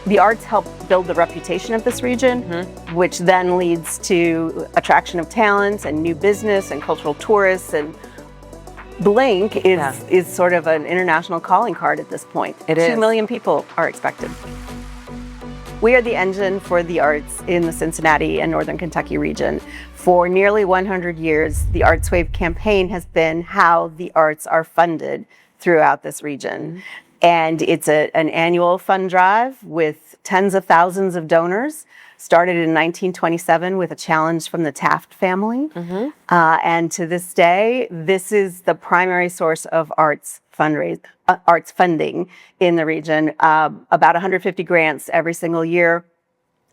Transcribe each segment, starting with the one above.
the arts help build the reputation of this region, which then leads to attraction of talent and new business and cultural tourists. And Blink is sort of an international calling card at this point. It is. 2 million people are expected. We are the engine for the arts in the Cincinnati and Northern Kentucky region. For nearly 100 years, the ArtsWave campaign has been how the arts are funded throughout this region. And it's an annual fund drive with tens of thousands of donors. Started in 1927 with a challenge from the Taft family. And to this day, this is the primary source of arts funding in the region. About 150 grants every single year.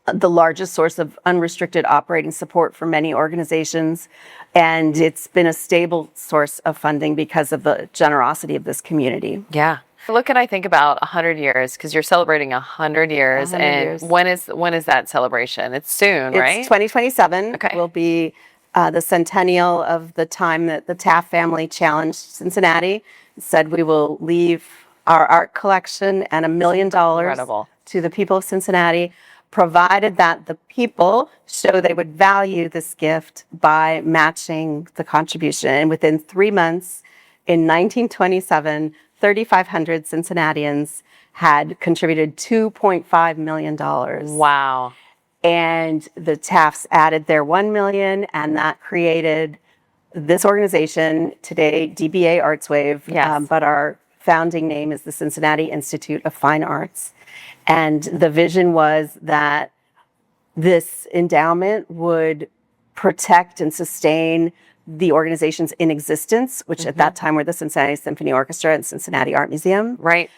The largest source of unrestricted operating support for many organizations. And it's been a stable source of funding because of the generosity of this community. Yeah. Look, and I think about 100 years, because you're celebrating 100 years. 100 and years. When is that celebration? It's soon, right? It's 2027. Okay. Will be the centennial of the time that the Taft family challenged Cincinnati, said we will leave our art collection and $1 million Incredible. to the people of Cincinnati, provided that the people show they would value this gift by matching the contribution. And within 3 months, in 1927, 3,500 Cincinnatians had contributed $2.5 million. Wow. And the Tafts added their 1 million, and that created this organization today, DBA ArtsWave. Yes. But our founding name is the Cincinnati Institute of Fine Arts. And the vision was that this endowment would protect and sustain the organizations in existence, which at that time were the Cincinnati Symphony Orchestra and Cincinnati Art Museum. Right.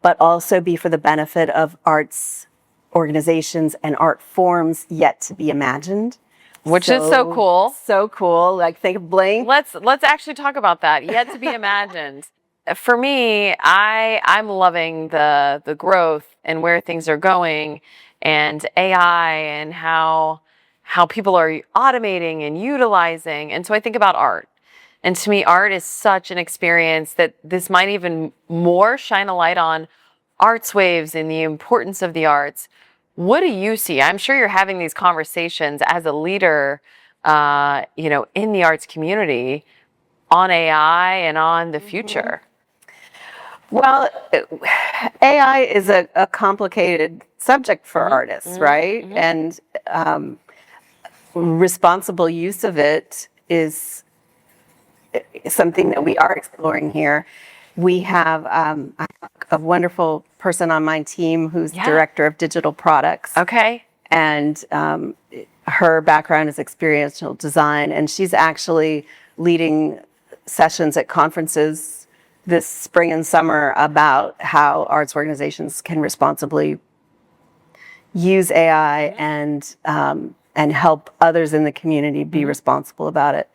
But also be for the benefit of arts organizations and art forms yet to be imagined. Which is so cool. So cool. Like, think of Blink. Let's actually talk about that. Yet to be imagined. For me, I'm loving the growth and where things are going, and AI and how people are automating and utilizing. And so I think about art. And to me, art is such an experience that this might even more shine a light on ArtsWaves and the importance of the arts. What do you see? I'm sure you're having these conversations as a leader, in the arts community on AI and on the future. Well, AI is a complicated subject for artists, right? And responsible use of it is something that we are exploring here. We have a wonderful person on my team who's director of digital products. Okay. And her background is experiential design, and she's actually leading sessions at conferences this spring and summer about how arts organizations can responsibly use AI and help others in the community be responsible about it.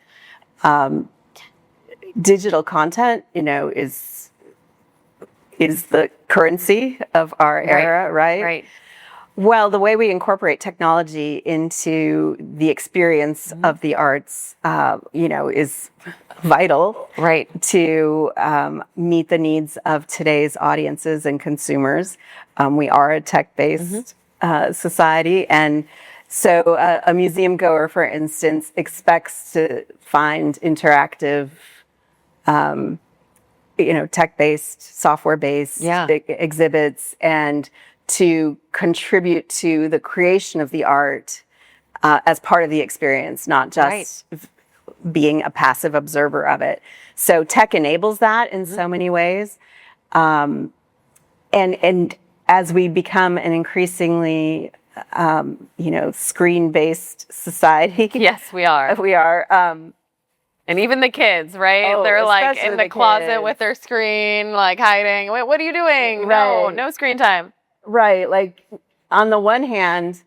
Digital content, is the currency of our era, right? Right. Well, the way we incorporate technology into the experience of the arts, is vital, Right. to meet the needs of today's audiences and consumers. We are a tech-based society, and so a museum goer, for instance, expects to find interactive, tech-based, software-based exhibits, and to contribute to the creation of the art as part of the experience, not just being a passive observer of it. So tech enables that in so many ways. And as we become an increasingly, screen-based society. Yes, we are. We are. And even the kids, right? Oh, They're like especially in the the closet kids. with their screen, like hiding. Wait, what are you doing? Right. No screen time. Right. Like, on the one hand,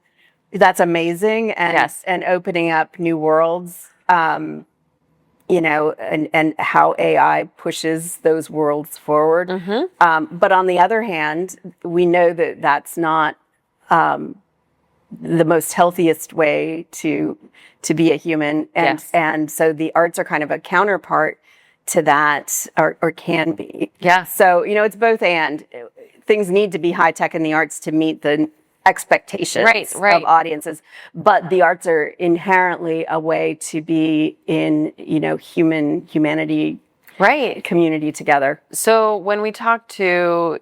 that's amazing and opening up new worlds, and how AI pushes those worlds forward. But on the other hand, we know that that's not the most healthiest way to be a human. And so the arts are kind of a counterpart to that, or can be. Yeah. So, it's both and. things need to be high tech in the arts to meet the expectations Right. of audiences, but the arts are inherently a way to be in, humanity, Right. community together. So when we talk to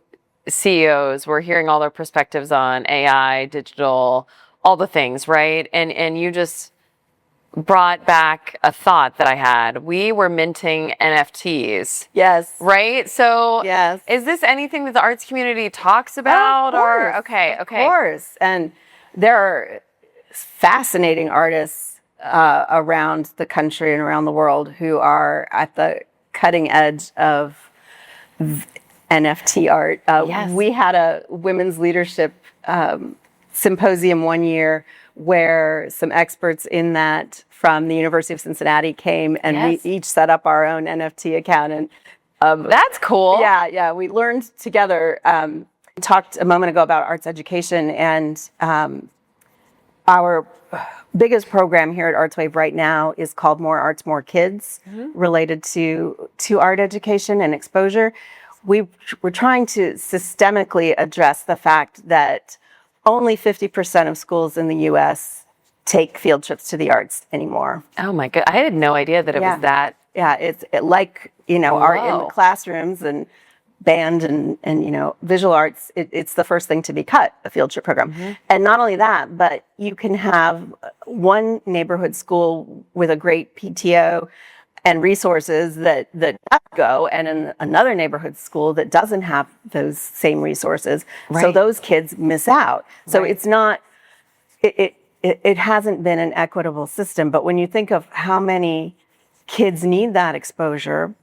CEOs, we're hearing all their perspectives on AI, digital, all the things, right? And you just brought back a thought that I had. We were minting NFTs. Yes. Right? So Yes. is this anything that the arts community talks about? Of course. And there are fascinating artists around the country and around the world who are at the cutting edge of NFT art. Yes. We had a women's leadership symposium one year where some experts in that from the University of Cincinnati came, and Yes. we each set up our own NFT account. And that's cool. Yeah. We learned together. We talked a moment ago about arts education, and our biggest program here at ArtsWave right now is called More Arts, More Kids, related to art education and exposure. We're trying to systemically address the fact that only 50% of schools in the U.S. take field trips to the arts anymore. Oh my God. I had no idea that it was that. Yeah, it's like, art in the classrooms and band and visual arts, it's the first thing to be cut, a field trip program. And not only that, but you can have one neighborhood school with a great PTO and resources that go, and in another neighborhood school that doesn't have those same resources. Right. So those kids miss out. So it's not, it hasn't been an equitable system. But when you think of how many kids need that exposure,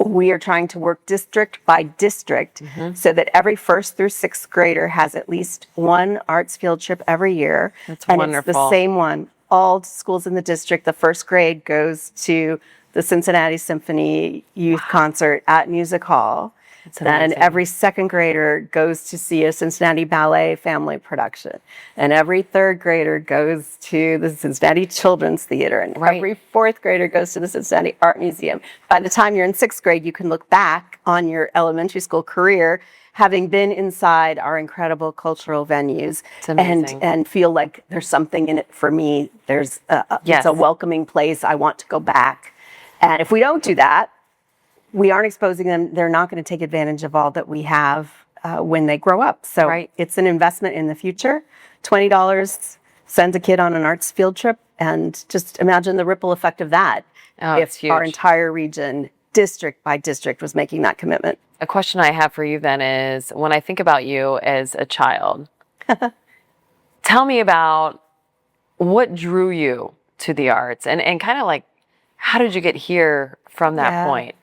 we are trying to work district by district so that every 1st through 6th grader has at least one arts field trip every year. That's and wonderful. It's the same one. All schools in the district, the 1st grade goes to the Cincinnati Symphony Youth Concert at Music Hall. Then every 2nd grader goes to see a Cincinnati Ballet family production. And every 3rd grader goes to the Cincinnati Children's Theater. And every 4th grader goes to the Cincinnati Art Museum. By the time you're in 6th grade, you can look back on your elementary school career having been inside our incredible cultural venues and feel like there's something in it for me. There's it's a welcoming place. I want to go back. And if we don't do that, we aren't exposing them. They're not going to take advantage of all that we have when they grow up. So it's an investment in the future. $20 sends a kid on an arts field trip, and just imagine the ripple effect of that if our entire region, district by district, was making that commitment. A question I have for you then is, when I think about you as a child, tell me about what drew you to the arts, and kind of like, how did you get here from that point?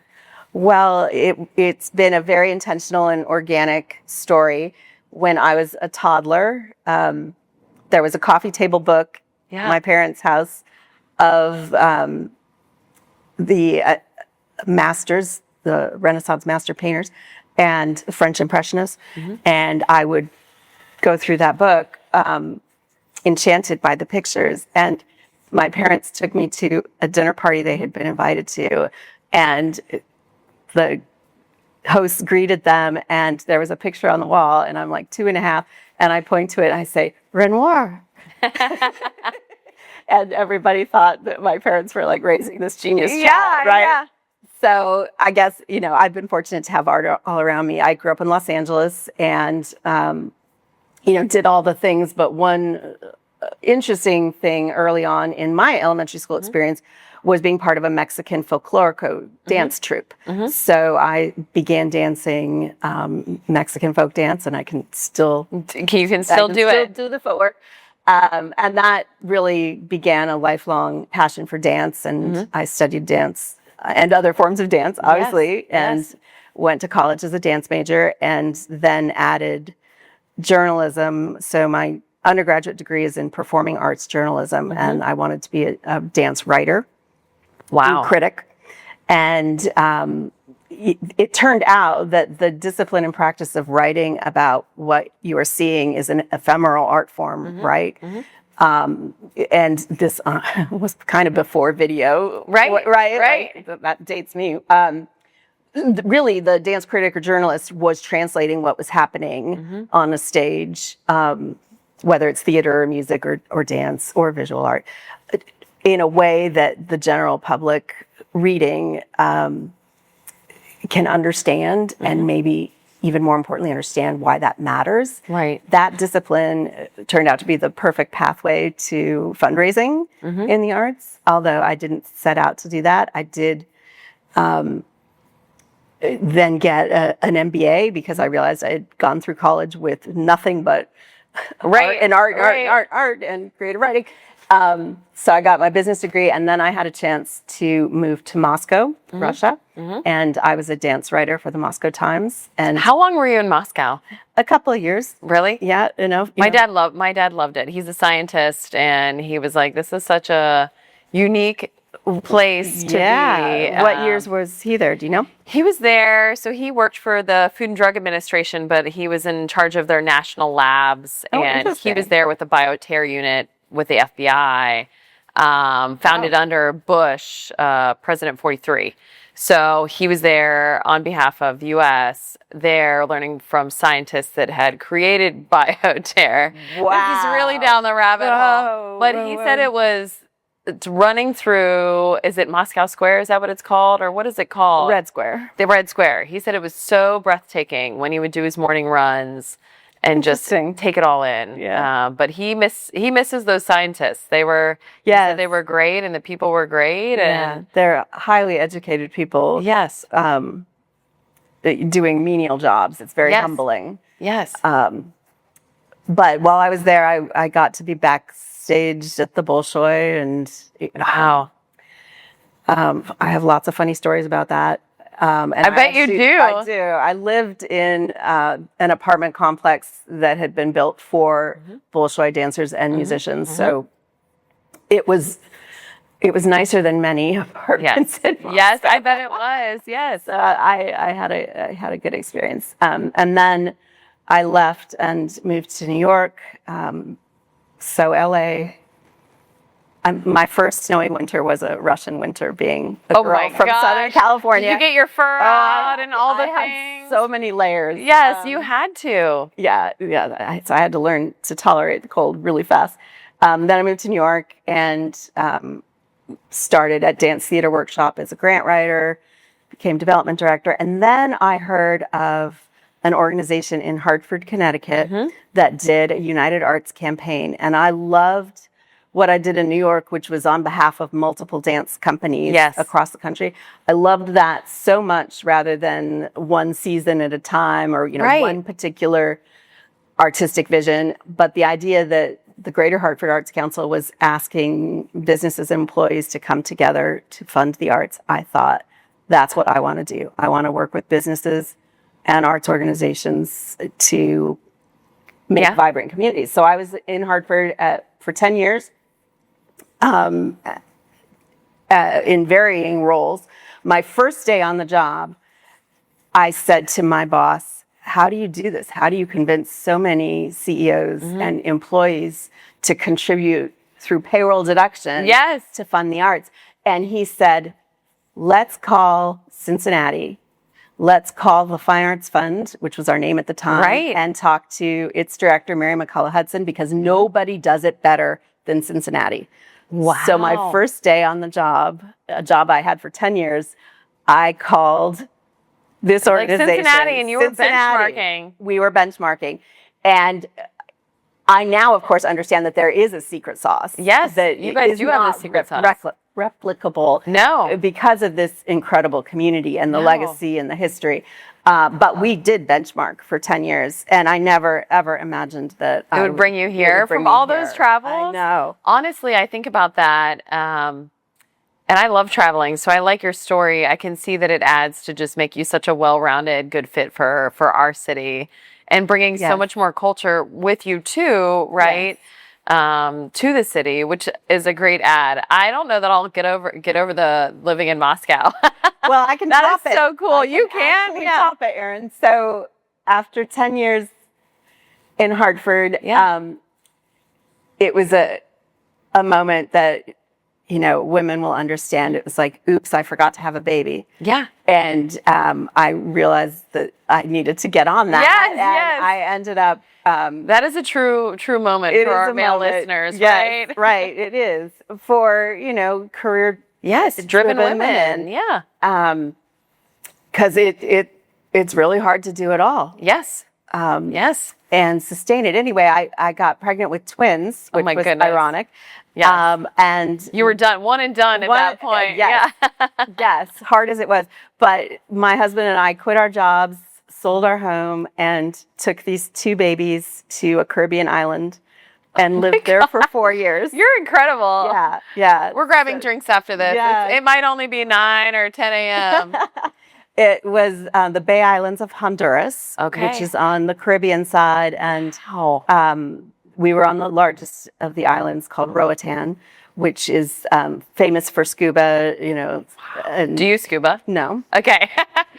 Well, it's been a very intentional and organic story. When I was a toddler, there was a coffee table book in my parents' house of the masters, the Renaissance master painters, and French Impressionists. And I would go through that book, enchanted by the pictures. And my parents took me to a dinner party they had been invited to, and the host greeted them, and there was a picture on the wall, and I'm like 2.5, and I point to it and I say, Renoir. And everybody thought that my parents were like raising this genius child, right? Yeah. So I guess, I've been fortunate to have art all around me. I grew up in Los Angeles and, did all the things, but one interesting thing early on in my elementary school experience was being part of a Mexican folklorico dance troupe. So I began dancing Mexican folk dance, and I can still do it. Do the footwork. And that really began a lifelong passion for dance. And I studied dance and other forms of dance, obviously, and went to college as a dance major, and then added journalism. So my undergraduate degree is in performing arts journalism, and I wanted to be a dance writer. Critic. And it turned out that the discipline and practice of writing about what you are seeing is an ephemeral art form, right? And this was kind of before video. Right. That dates me. really the dance critic or journalist was translating what was happening on a stage, whether it's theater or music or dance or visual art, in a way that the general public reading can understand and maybe even more importantly understand why that matters. Right. That discipline turned out to be the perfect pathway to fundraising in the arts. Although I didn't set out to do that, I did then get an MBA because I realized I had gone through college with nothing but art and creative writing. So I got my business degree, and then I had a chance to move to Moscow, Russia, and I was a dance writer for the Moscow Times. And How long were you in Moscow? a couple of years. Really? Yeah, My dad loved it. He's a scientist, and he was like, "This is such a unique place to be." What years was he there? Do you know? He was there, so he worked for the Food and Drug Administration, but he was in charge of their national labs, and he was there with the bioterror unit with the FBI, founded under Bush, President 43. So he was there on behalf of the U.S., there learning from scientists that had created bioterror. Wow. He's really down the rabbit hole. But he said it's running through, is it Moscow Square? Is that what it's called? Or what is it called? Red Square. The Red Square. He said it was so breathtaking when he would do his morning runs and just take it all in. Yeah. But he misses those scientists. They were, he said they were great and the people were great. And they're highly educated people. Yes. Doing menial jobs. It's very humbling. Yes. But while I was there, I got to be backstage at the Bolshoi, and wow. I have lots of funny stories about that. And I bet you do. I do. I lived in an apartment complex that had been built for Bolshoi dancers and musicians. So it was nicer than many apartments in Moscow. Yes, I bet it was. Yes. I had a good experience. And then I left and moved to New York. So LA. My first snowy winter was a Russian winter, being a girl from Southern California. Did you get your fur out and all the I things? had so many layers. Yes, you had to. Yeah. So I had to learn to tolerate the cold really fast. Then I moved to New York and started at Dance Theater Workshop as a grant writer, became development director. And then I heard of an organization in Hartford, Connecticut that did a United Arts campaign. And I loved what I did in New York, which was on behalf of multiple dance companies across the country. I loved that so much, rather than one season at a time or one particular artistic vision. But the idea that the Greater Hartford Arts Council was asking businesses and employees to come together to fund the arts, I thought, that's what I want to do. I want to work with businesses and arts organizations to make vibrant communities. So I was in Hartford for 10 years. In varying roles. My first day on the job, I said to my boss, how do you do this? How do you convince so many CEOs and employees to contribute through payroll deduction to fund the arts? And he said, let's call Cincinnati. Let's call the Fine Arts Fund, which was our name at the time, and talk to its director, Mary McCullough Hudson, because nobody does it better than Cincinnati. Wow. So my first day on the job, a job I had for 10 years, I called this organization. Like Cincinnati, and you were benchmarking. We were benchmarking. And I now, of course, understand that there is a secret sauce. Yes, that you guys do have a secret sauce. Replicable. No. Because of this incredible community and the legacy and the history. But we did benchmark for 10 years, and I never, ever imagined that it would bring you here from all those travels. I know. Honestly, I think about that, and I love traveling, so I like your story. I can see that it adds to just make you such a well-rounded, good fit for our city, and bringing so much more culture with you too, right? To the city, which is a great ad. I don't know that I'll get over the living in Moscow. Well, I can top it. That is so cool. You can top it, Erin. So after 10 years in Hartford, it was a moment that women will understand. It was like, oops, I forgot to have a baby. Yeah. And I realized that I needed to get on that. Yes, and yes. I ended up. That is a true moment for our male listeners, yes, right? Right. It is for, career. Yes, driven women. Yeah. Because it's really hard to do it all. Yes. Yes. And sustain it. Anyway, I got pregnant with twins, which was goodness. ironic. Yes. And you were done, one and done at that point. Yes. Yeah. Yes, hard as it was. But my husband and I quit our jobs, sold our home, and took these 2 babies to a Caribbean island and lived there for 4 years. You're incredible. Yeah, yeah. We're grabbing drinks after this. Yeah. It might only be 9 or 10 a.m. It was the Bay Islands of Honduras, which is on the Caribbean side. And we were on the largest of the islands called Roatan, which is famous for scuba, And Do you scuba? No. Okay.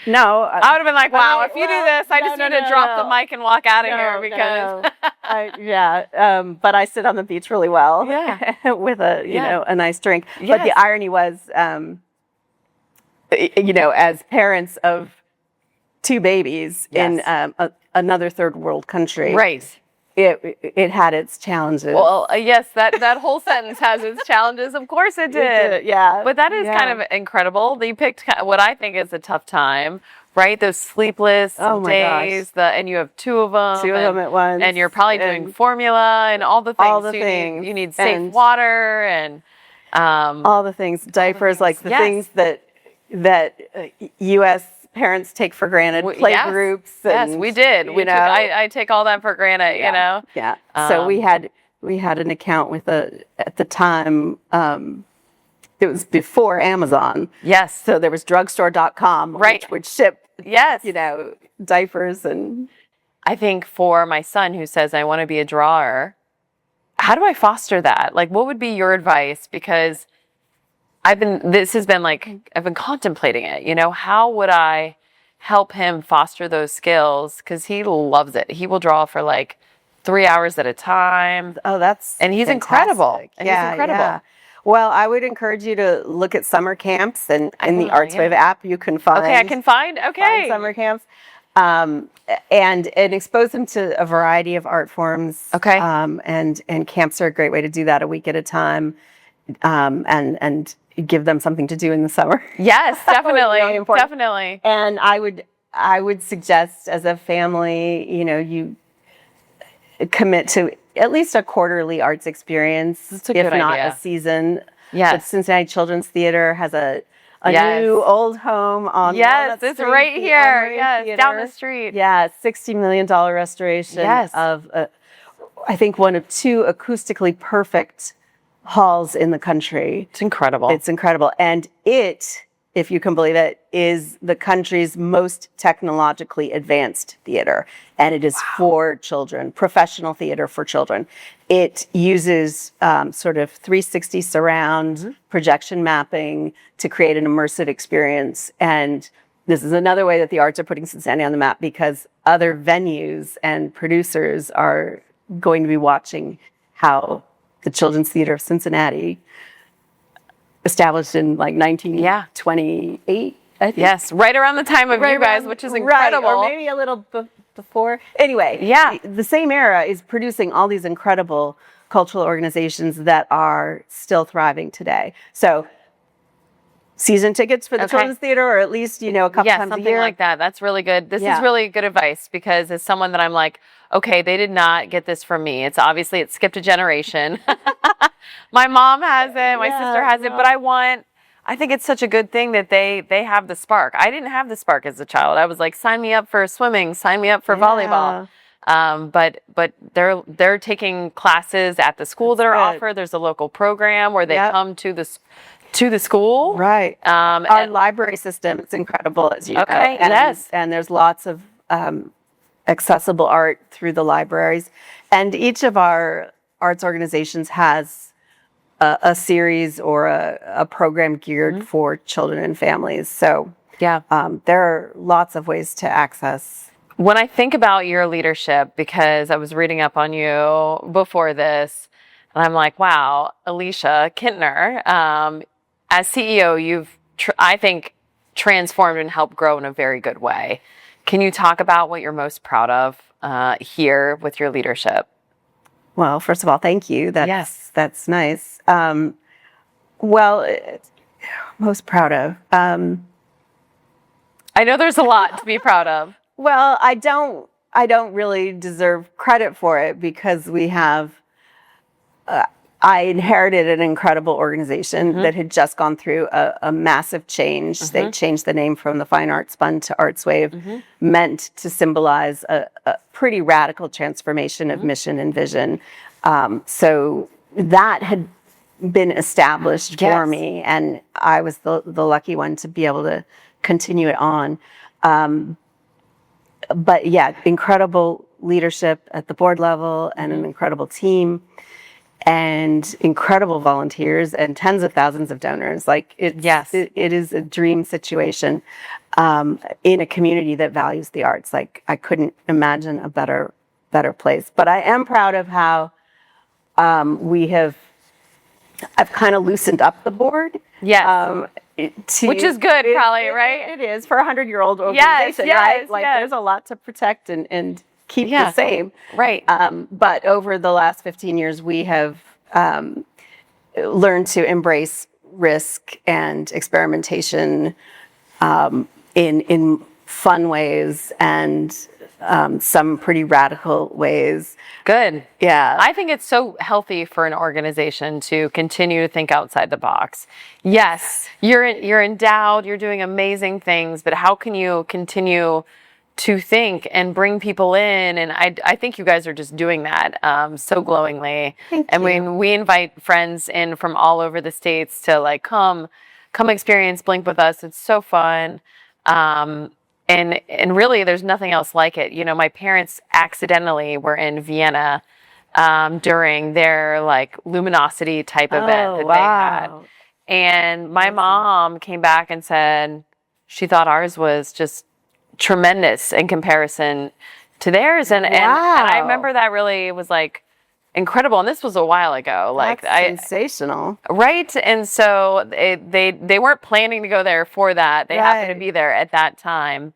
No. I would have been like, wow, if you do this, I just need to drop the mic and walk out of here because. But I sit on the beach really well. Yeah. With a nice drink. Yes. But the irony was, as parents of 2 babies in another third world country. Right. It had its challenges. Well, yes, that whole sentence has its challenges. Of course it did. Yeah. But that is kind of incredible. You picked what I think is a tough time, right? Those sleepless days. And you have 2 of them. 2 of them at once. And you're probably doing formula and all the things. All the things. You need safe water and all the things. Diapers, like the things that U.S. parents take for granted, play groups. And, yes, we did. I take all that for granted, Yeah. So we had an account with at the time, it was before Amazon. Yes. So there was drugstore.com, which would ship, diapers. And I think for my son who says, I want to be a drawer, how do I foster that? Like, what would be your advice? Because I've been contemplating it, how would I help him foster those skills? Because he loves it. He will draw for like 3 hours at a time. Oh, that's and he's fantastic. Incredible. And he's incredible. Yeah. Well, I would encourage you to look at summer camps, and in the ArtsWave app you can find. Okay, I can find. Okay, find summer camps, and expose them to a variety of art forms. Okay, and camps are a great way to do that, a week at a time, and give them something to do in the summer. Yes, definitely, really definitely. And I would suggest, as a family, you commit to at least a quarterly arts experience, if not a season. Yes. The Cincinnati Children's Theater has a new old home on it's right here. Yes, down the street. Yeah, $60 million restoration of, I think, one of 2 acoustically perfect halls in the country. It's incredible. It's incredible. And if you can believe it, is the country's most technologically advanced theater. And it is for children, professional theater for children. It uses sort of 360 surround projection mapping to create an immersive experience. And this is another way that the arts are putting Cincinnati on the map, because other venues and producers are going to be watching how the Children's Theater of Cincinnati, established in like 1928, I think. Yes, right around the time of you guys, which is incredible. Or maybe a little before. Anyway, the same era is producing all these incredible cultural organizations that are still thriving today. So season tickets for the Children's Theater, or at least, a couple times a year. Something like that. That's really good. This is really good advice, because as someone that I'm like, okay, they did not get this from me. It skipped a generation. My mom has it, my sister has it, but I think it's such a good thing that they have the spark. I didn't have the spark as a child. I was like, sign me up for swimming, sign me up for volleyball. But they're taking classes at the school that are offered. There's a local program where they come to the school. Right. Our library system is incredible, as you know. And there's lots of accessible art through the libraries. And each of our arts organizations has a series or a program geared for children and families. So there are lots of ways to access. When I think about your leadership, because I was reading up on you before this, And I'm like, wow, Alecia Kintner, as CEO, you've, I think, transformed and helped grow in a very good way. Can you talk about what you're most proud of here with your leadership? Well, first of all, thank you. Yes. That's nice. Most proud of. I know there's a lot to be proud of. Well, I don't really deserve credit for it because we have. I inherited an incredible organization that had just gone through a massive change. They changed the name from the Fine Arts Fund to ArtsWave, meant to symbolize a pretty radical transformation of mission and vision. So that had been established for me, and I was the lucky one to be able to continue it on. But yeah, incredible leadership at the board level and an incredible team and incredible volunteers and tens of thousands of donors. Like it is a dream situation in a community that values the arts. Like I couldn't imagine a better place. But I am proud of how I've kind of loosened up the board. Yes. Which is good, probably, right? It is for a 100-year-old organization, right? Like there's a lot to protect and keep the same. Right. But over the last 15 years, we have learned to embrace risk and experimentation in fun ways and some pretty radical ways. Good. Yeah. I think it's so healthy for an organization to continue to think outside the box. Yes, you're endowed, you're doing amazing things, but how can you continue to think and bring people in? And I think you guys are just doing that so glowingly. Thank and you. when we invite friends in from all over the states to like come experience Blink with us, it's so fun. And really, there's nothing else like it. You know, my parents accidentally were in Vienna during their like luminosity type event that they had. And my mom came back and said she thought ours was just tremendous in comparison to theirs. And I remember that really was like incredible. And this was a while ago. Like That's sensational. Right. And so they weren't planning to go there for that. They happened to be there at that time.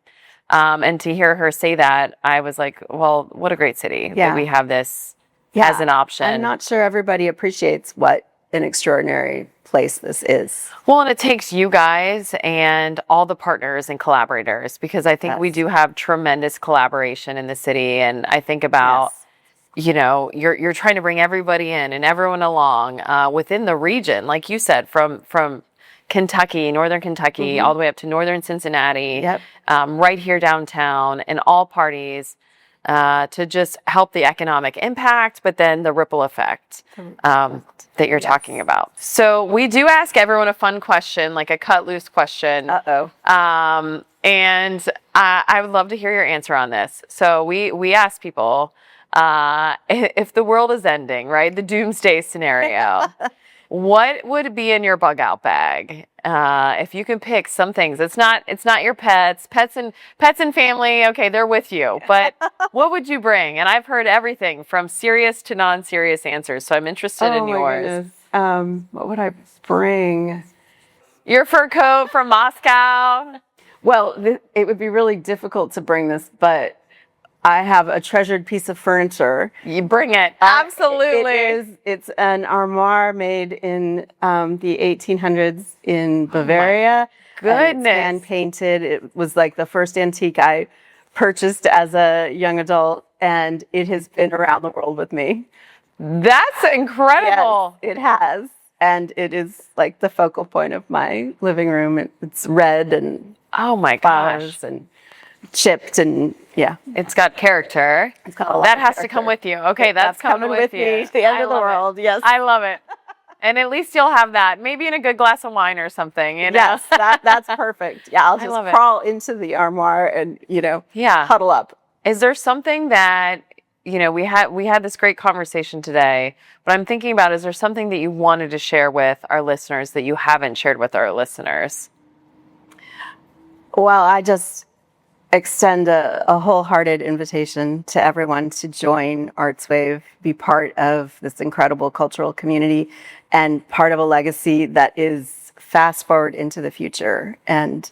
And to hear her say that, I was like, well, what a great city that we have this as an option. I'm not sure everybody appreciates what an extraordinary place this is. Well, and it takes you guys and all the partners and collaborators, because I think we do have tremendous collaboration in the city. And I think about, you know, you're trying to bring everybody in and everyone along within the region, like you said, from Kentucky, Northern Kentucky, all the way up to Northern Cincinnati, right here downtown, and all parties to just help the economic impact, but then the ripple effect that you're talking about. So we do ask everyone a fun question, like a cut loose question. And I would love to hear your answer on this. So we ask people, if the world is ending, right, the doomsday scenario, what would be in your bug out bag? If you can pick some things, it's not your pets and family. Okay, they're with you, but what would you bring? And I've heard everything from serious to non-serious answers, so I'm interested in yours. What would I bring? Your fur coat from Moscow. Well, it would be really difficult to bring this, but I have a treasured piece of furniture. You bring it. Absolutely. It's an armoire made in the 1800s in Bavaria. Goodness. Hand painted. It was like the first antique I purchased as a young adult, and it has been around the world with me. That's incredible. Yes, it has. And it is like the focal point of my living room. It's red and oh my flowers gosh, and chipped, and it's got character. It's got a lot that of has character. to come with you. Okay, that's coming with you. Me. The end of the world. It. Yes, I love it. And at least you'll have that, maybe in a good glass of wine or something. You know? Yes, that's perfect. Yeah, I'll just love it. crawl into the armoire and huddle up. Is there something that we had this great conversation today, but I'm thinking about, is there something that you wanted to share with our listeners that you haven't shared with our listeners? Well, extend a wholehearted invitation to everyone to join ArtsWave, be part of this incredible cultural community, and part of a legacy that is fast forward into the future. And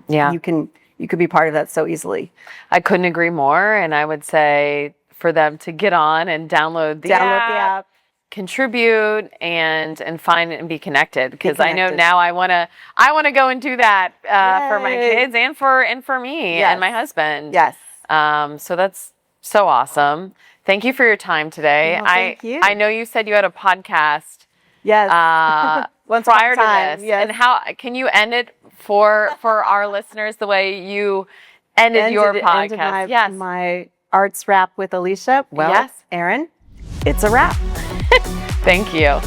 you could be part of that so easily. I couldn't agree more. And I would say for them to get on and download the app, contribute, and find it and be connected, because I know now I want to go and do that for my kids and for me and my husband. Yes. So that's so awesome. Thank you for your time today. Thank you. I know you said you had a podcast. Yes. Prior to this. Yes. And how can you end it for our listeners the way you ended your podcast? My arts wrap with Alecia. Well, yes. Erin, it's a wrap. Thank you.